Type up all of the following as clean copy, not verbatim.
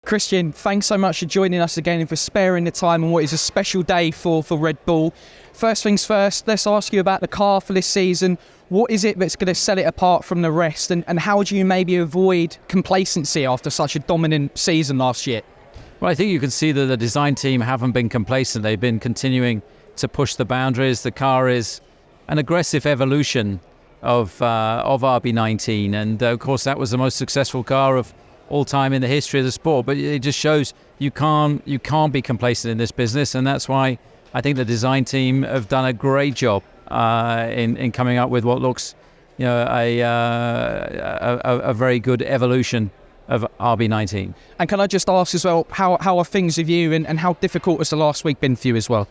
Christian, thanks so much for joining us again and for sparing the time on what is a special day for Red Bull. First things first, let's ask you about the car for this season. What is it that's going to set it apart from the rest, and how do you maybe avoid complacency after such a dominant season last year? Well, I think you can see that the design team haven't been complacent. They've been continuing to push the boundaries. The car is an aggressive evolution of RB19, and of course that was the most successful car of all time in the history of the sport. But it just shows you can't be complacent in this business, and that's why I think the design team have done a great job in coming up with what looks, a very good evolution of RB19. And can I just ask as well, how are things with you, and how difficult has the last week been for you as well?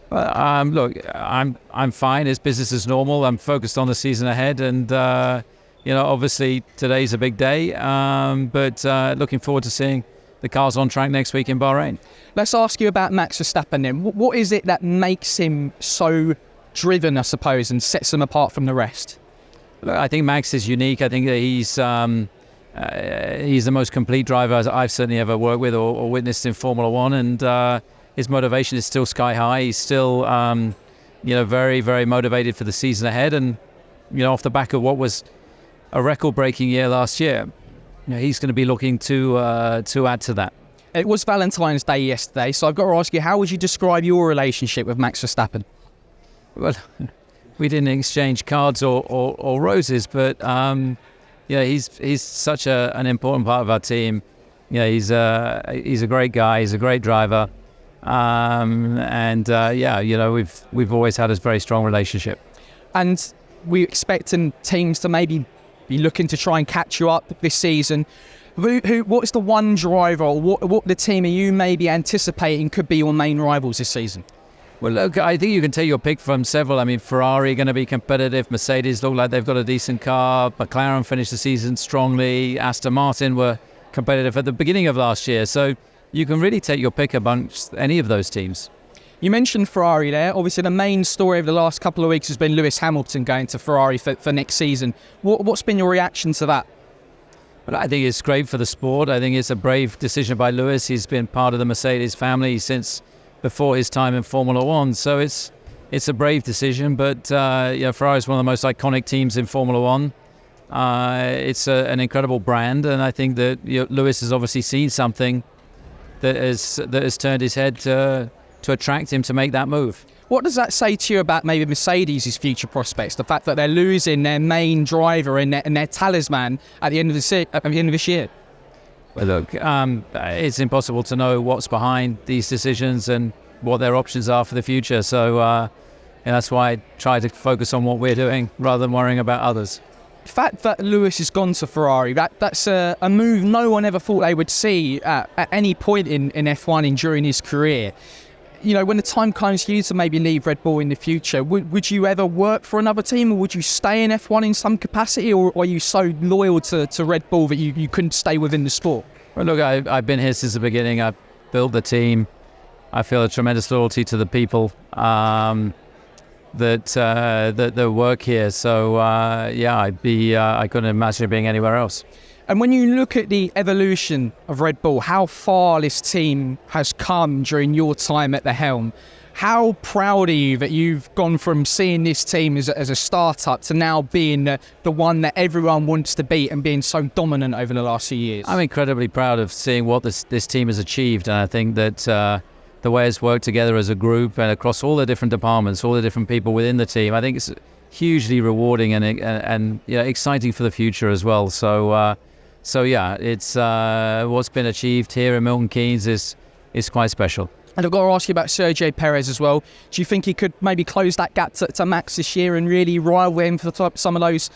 Well, look, I'm fine. It's business as normal. I'm focused on the season ahead, and obviously today's a big day. But looking forward to seeing the cars on track next week in Bahrain. Let's ask you about Max Verstappen then. What is it that makes him so driven, I suppose, and sets him apart from the rest? Look, I think Max is unique. I think that he's the most complete driver I've certainly ever worked with or witnessed in Formula One, and his motivation is still sky high. He's still, very, very motivated for the season ahead, and off the back of what was a record-breaking year last year, he's going to be looking to add to that. It was Valentine's Day yesterday, so I've got to ask you, how would you describe your relationship with Max Verstappen? Well, we didn't exchange cards or roses, but he's such an important part of our team. He's a great guy. He's a great driver, we've always had a very strong relationship. And we're expecting teams to maybe be looking to try and catch you up this season. What is the one driver, or what the team are you maybe anticipating could be your main rivals this season? Well, look, I think you can take your pick from several. I mean, Ferrari are going to be competitive. Mercedes look like they've got a decent car. McLaren finished the season strongly. Aston Martin were competitive at the beginning of last year. So you can really take your pick amongst any of those teams. You mentioned Ferrari there. Obviously, the main story over the last couple of weeks has been Lewis Hamilton going to Ferrari for next season. What's been your reaction to that? Well, I think it's great for the sport. I think it's a brave decision by Lewis. He's been part of the Mercedes family since before his time in Formula One. So it's a brave decision. But Ferrari is one of the most iconic teams in Formula One. It's an incredible brand, and I think that Lewis has obviously seen something that has turned his head to attract him to make that move. What does that say to you about maybe Mercedes' future prospects? The fact that they're losing their main driver and their talisman at the end of this year. Well, look, it's impossible to know what's behind these decisions and what their options are for the future. So that's why I try to focus on what we're doing rather than worrying about others. The fact that Lewis has gone to Ferrari, that's a move no one ever thought they would see at any point in F1 during his career. When the time comes for you to maybe leave Red Bull in the future, would you ever work for another team, or would you stay in F1 in some capacity, or are you so loyal to Red Bull that you couldn't stay within the sport? Well, look, I've been here since the beginning. I've built the team. I feel a tremendous loyalty to the people that work here. So I couldn't imagine it being anywhere else. And when you look at the evolution of Red Bull, how far this team has come during your time at the helm, how proud are you that you've gone from seeing this team as a startup to now being the one that everyone wants to beat and being so dominant over the last few years? I'm incredibly proud of seeing what this team has achieved, and I think that the way it's worked together as a group and across all the different departments, all the different people within the team, I think it's hugely rewarding and exciting for the future as well. So it's what's been achieved here in Milton Keynes is quite special. And I've got to ask you about Sergio Perez as well. Do you think he could maybe close that gap to Max this year and really rival him for some of those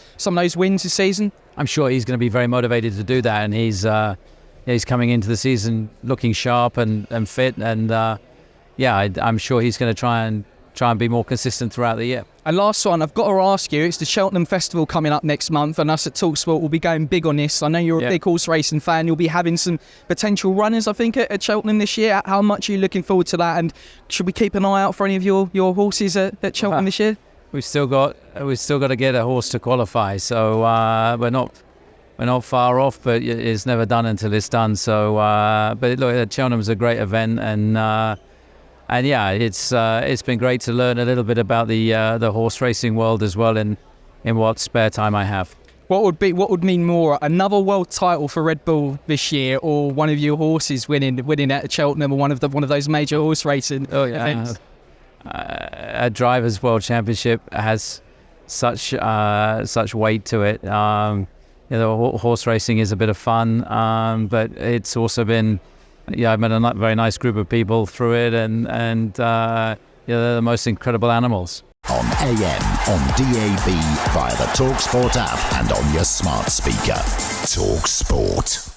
wins this season? I'm sure he's going to be very motivated to do that, and he's coming into the season looking sharp and fit, and I'm sure he's going to try and be more consistent throughout the year. And last one, I've got to ask you, it's the Cheltenham Festival coming up next month, and us at talkSPORT will be going big on this. I know you're a big horse racing fan. You'll be having some potential runners, I think, at Cheltenham this year. How much are you looking forward to that? And should we keep an eye out for any of your horses at Cheltenham this year? We've still got to get a horse to qualify, so we're not not far off, but it's never done until it's done. So, but look, Cheltenham's a great event, and yeah, it's been great to learn a little bit about the horse racing world as well in what spare time I have. What would mean more, another world title for Red Bull this year, or one of your horses winning at Cheltenham, or one of those major horse racing events? A drivers' world championship has such weight to it. Horse racing is a bit of fun, but it's also been, I've met a very nice group of people through it, and they're the most incredible animals. On AM, on DAB, via the talkSPORT app, and on your smart speaker. talkSPORT.